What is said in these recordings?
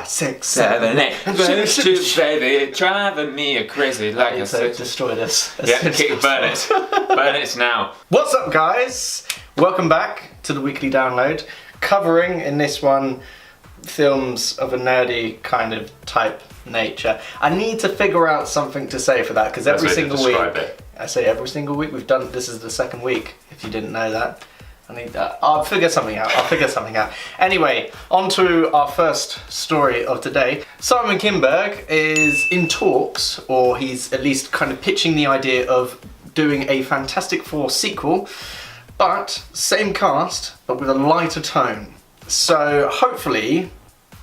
5, 6, 7, 8. Baby, driving me crazy like I said. Destroy this. Yeah, burn it. Burn it now. What's up, guys? Welcome back to the weekly download. Covering in this one films of a nerdy kind of type nature. I need to figure out something to say for that because every single week. I say every single week we've done. This is the second week. If you didn't know that. I need that. I'll figure something out. Anyway, on to our first story of today. Simon Kinberg is in talks, or he's at least kind of pitching the idea of doing a Fantastic Four sequel, but same cast, but with a lighter tone. So hopefully,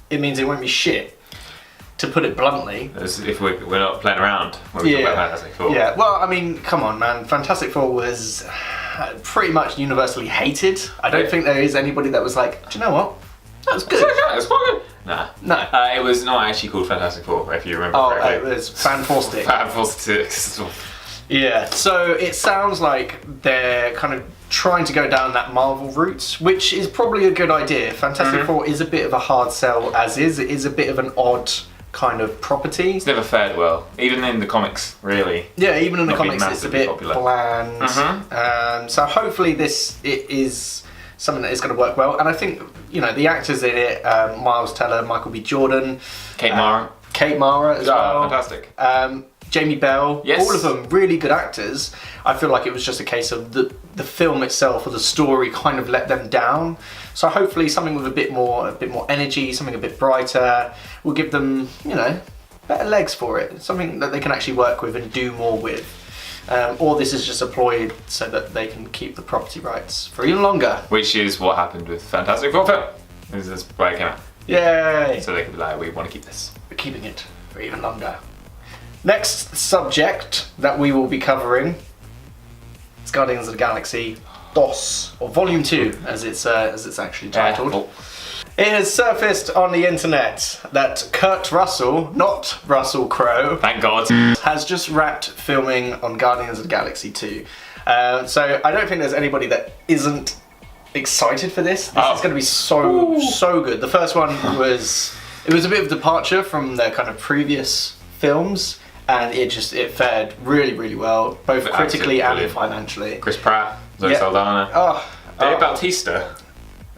it means it won't be shit. To put it bluntly. As if we're not playing around when we talk about Fantastic Four. Yeah, well, I mean, come on, man. Fantastic Four was pretty much universally hated. I don't think there is anybody that was like, do you know what? That was good. It's quite good. Nah. No. It was not actually called Fantastic Four, if you remember correctly. It was Fan4stic. Fan4stic. Yeah, so it sounds like they're kind of trying to go down that Marvel route, which is probably a good idea. Fantastic Four is a bit of a hard sell as is. It is a bit of an odd kind of property. It's never fared well, even in the comics, really. Yeah, even in the comics it's a bit popular. Bland. So hopefully it is something that is going to work well. And I think, you know, the actors in it, Miles Teller, Michael B. Jordan. Kate Mara as well. Fantastic. Jamie Bell, yes. All of them really good actors. I feel like it was just a case of the film itself or the story kind of let them down. So hopefully something with a bit more energy, something a bit brighter, will give them, you know, better legs for it. Something that they can actually work with and do more with. Or this is just a ploy so that they can keep the property rights for even longer. Which is what happened with Fantastic Four film. This is why it came out. Yay! So they could be like, we want to keep this. We're keeping it for even longer. Next subject that we will be covering is Guardians of the Galaxy DOS, or Volume 2, as it's actually titled. It has surfaced on the internet that Kurt Russell, not Russell Crowe, thank God, has just wrapped filming on Guardians of the Galaxy 2. So I don't think there's anybody that isn't excited for this. This is going to be so good. The first one was a bit of a departure from their kind of previous films. And it fared really, really well, both critically and financially. Chris Pratt, Zoe Saldana. Dave Bautista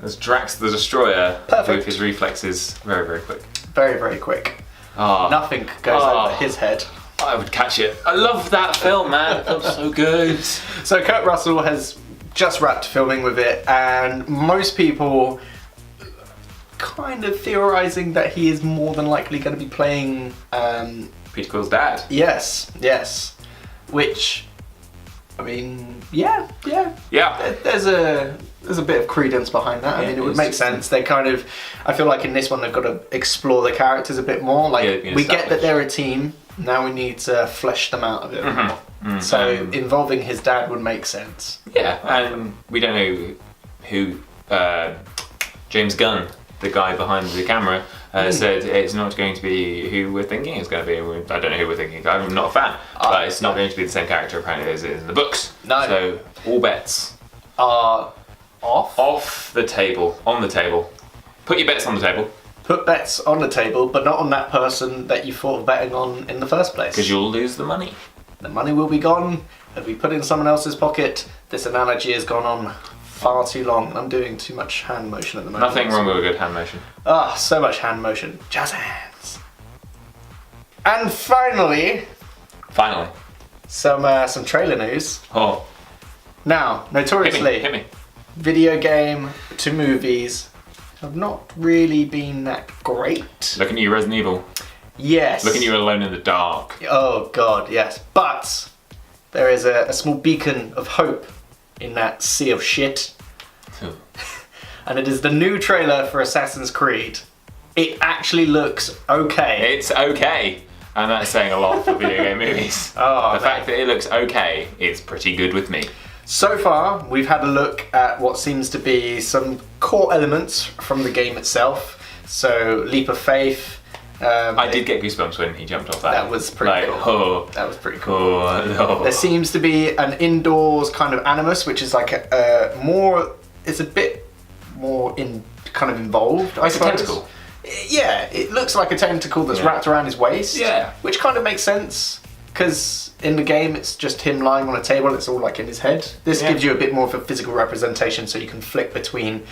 as Drax the Destroyer. Perfect. With his reflexes very, very quick. Very, very quick. Nothing goes over his head. I would catch it. I love that film, man. It feels so good. So Kurt Russell has just wrapped filming with it, and most people kind of theorizing that he is more than likely going to be playing Peter Quill's dad. Yes. Which, I mean, yeah. There's a bit of credence behind that. I mean, it would make sense. They kind of, I feel like in this one they've got to explore the characters a bit more. Like, we get that they're a team. Now we need to flesh them out a bit more. So involving his dad would make sense. Yeah, and we don't know who James Gunn, the guy behind the camera, said it's not going to be who we're thinking it's going to be. I don't know who we're thinking. I'm not a fan, but it's not going to be the same character apparently as it is in the books. No. So all bets are off the table. On the table. Put your bets on the table. Put bets on the table, but not on that person that you thought of betting on in the first place. Because you'll lose the money. The money will be gone. If we put it in someone else's pocket, this analogy has gone on far too long, and I'm doing too much hand motion at the moment. Nothing wrong with a good hand motion. So much hand motion. Jazz hands. And finally, some trailer news. Now, notoriously, hit me. Video game to movies have not really been that great. Looking at you, Resident Evil. Yes. Looking at you, Alone in the Dark. Oh God, yes. But there is a small beacon of hope in that sea of shit. And it is the new trailer for Assassin's Creed. It actually looks okay. It's okay. And that's saying a lot for video game movies. The fact that it looks okay is pretty good with me. So far, we've had a look at what seems to be some core elements from the game itself. So, leap of faith. I did get goosebumps when he jumped off that. That was pretty cool. That was pretty cool. No. There seems to be an indoors kind of animus, which is like it's a bit more kind of involved, I suppose. Tentacle. Yeah, it looks like a tentacle that's wrapped around his waist. Yeah. Which kind of makes sense, because in the game it's just him lying on a table, it's all like in his head. This gives you a bit more of a physical representation, so you can flick between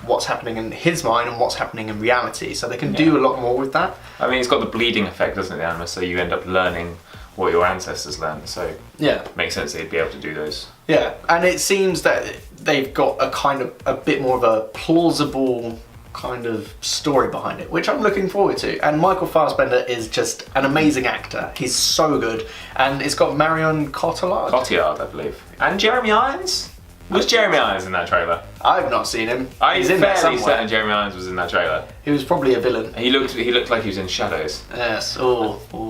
what's happening in his mind and what's happening in reality, so they can do a lot more with that. I mean, it's got the bleeding effect, doesn't it, the anima, so you end up learning what your ancestors learned, so it makes sense that he'd be able to do those. Yeah, and it seems that they've got a kind of a bit more of a plausible kind of story behind it, which I'm looking forward to. And Michael Fassbender is just an amazing actor. He's so good. And it's got Marion Cotillard, I believe. And Jeremy Irons? Was Jeremy Irons in that trailer? I've not seen him. He's in there somewhere. Certain Jeremy Irons was in that trailer. He was probably a villain. He looked like he was in Shadows. Yes,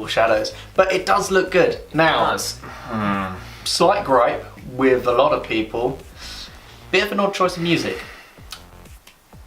Shadows. But it does look good. Now, slight gripe with a lot of people, bit of an odd choice of music.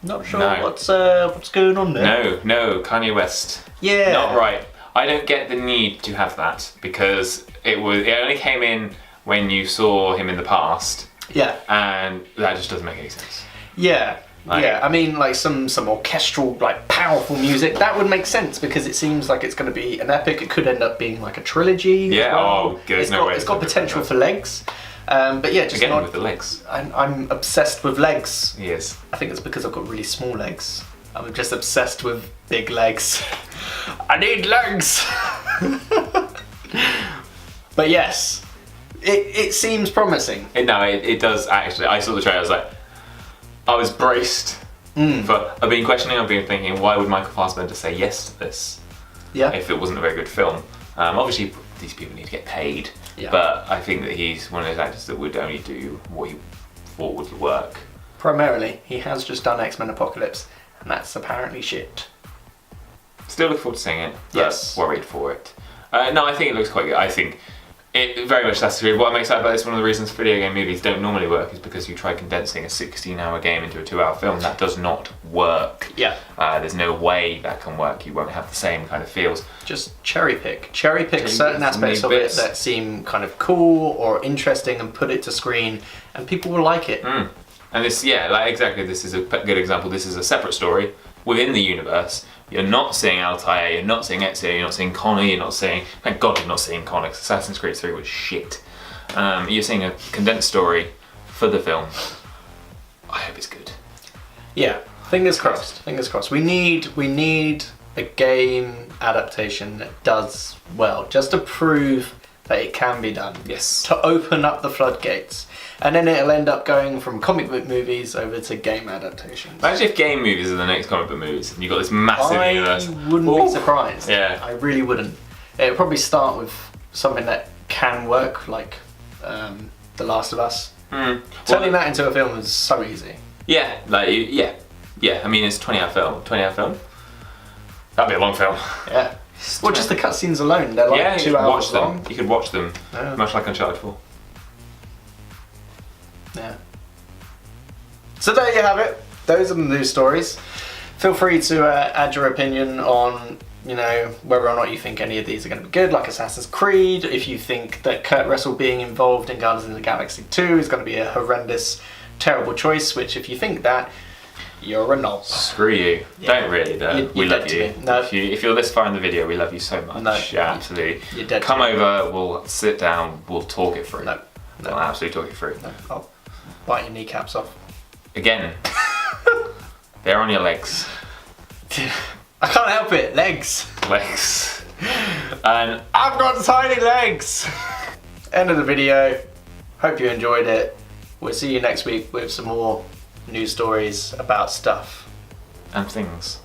Not sure what's going on there. No, Kanye West. Yeah. Not right. I don't get the need to have that, because it only came in when you saw him in the past. Yeah. And that just doesn't make any sense. Yeah. I mean, like some orchestral, like powerful music, that would make sense, because it seems like it's going to be an epic. It could end up being like a trilogy. Yeah. Well. It's got potential for legs. But yeah, just again with the legs. I'm obsessed with legs. Yes. I think it's because I've got really small legs. I'm just obsessed with big legs. I need legs. But yes, it seems promising. It does actually. I saw the trailer. I was braced. But I've been questioning. I've been thinking, why would Michael Fassbender say yes to this? Yeah. If it wasn't a very good film. Obviously, these people need to get paid. Yeah. But I think that he's one of those actors that would only do what he thought would work. Primarily, he has just done X-Men Apocalypse, and that's apparently shit. Still look forward to seeing it, but yes. Worried for it. No, I think it looks quite good. I think it very much that's what I'm excited about. It's one of the reasons video game movies don't normally work, is because you try condensing a 16-hour game into a 2-hour film. That does not work. Yeah. There's no way that can work. You won't have the same kind of feels. Just cherry pick certain aspects of it that seem kind of cool or interesting, and put it to screen, and people will like it. And this, exactly. This is a good example. This is a separate story within the universe. You're not seeing Altair, you're not seeing Ezio, you're not seeing Connor, you're not seeing... Thank God you're not seeing Connor, because Assassin's Creed 3 was shit. You're seeing a condensed story for the film. I hope it's good. Yeah, fingers crossed. Fingers crossed. We need a game adaptation that does well, just to prove that it can be done. Yes. To open up the floodgates. And then it'll end up going from comic book movies over to game adaptations. Imagine if game movies are the next comic book movies, and you've got this massive universe. I wouldn't be surprised. Yeah. I really wouldn't. It'll probably start with something that can work, like The Last of Us. Turning that into a film is so easy. Yeah, I mean, it's a 20-hour film. 20-hour film? That'd be a long film. Yeah. Well, just the cutscenes alone, they're like 2 hours long. You could watch them, much like Uncharted 4. Yeah. So there you have it. Those are the news stories. Feel free to add your opinion on, whether or not you think any of these are going to be good, like Assassin's Creed. If you think that Kurt Russell being involved in Guardians of the Galaxy 2 is going to be a horrendous, terrible choice, which if you think that, you're a knob. Screw you. Yeah. Don't really, though. We love you. No. If you're this far in the video, we love you so much. No. Yeah, absolutely. You're dead. Come over, we'll sit down, we'll talk it through. No. We'll absolutely talk it through. No. I'll bite your kneecaps off. Again. They're on your legs. I can't help it. Legs. Legs. And I've got tiny legs. End of the video. Hope you enjoyed it. We'll see you next week with some more news stories about stuff. And things.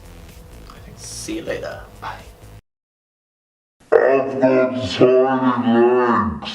See you later. Bye. I've got tiny legs.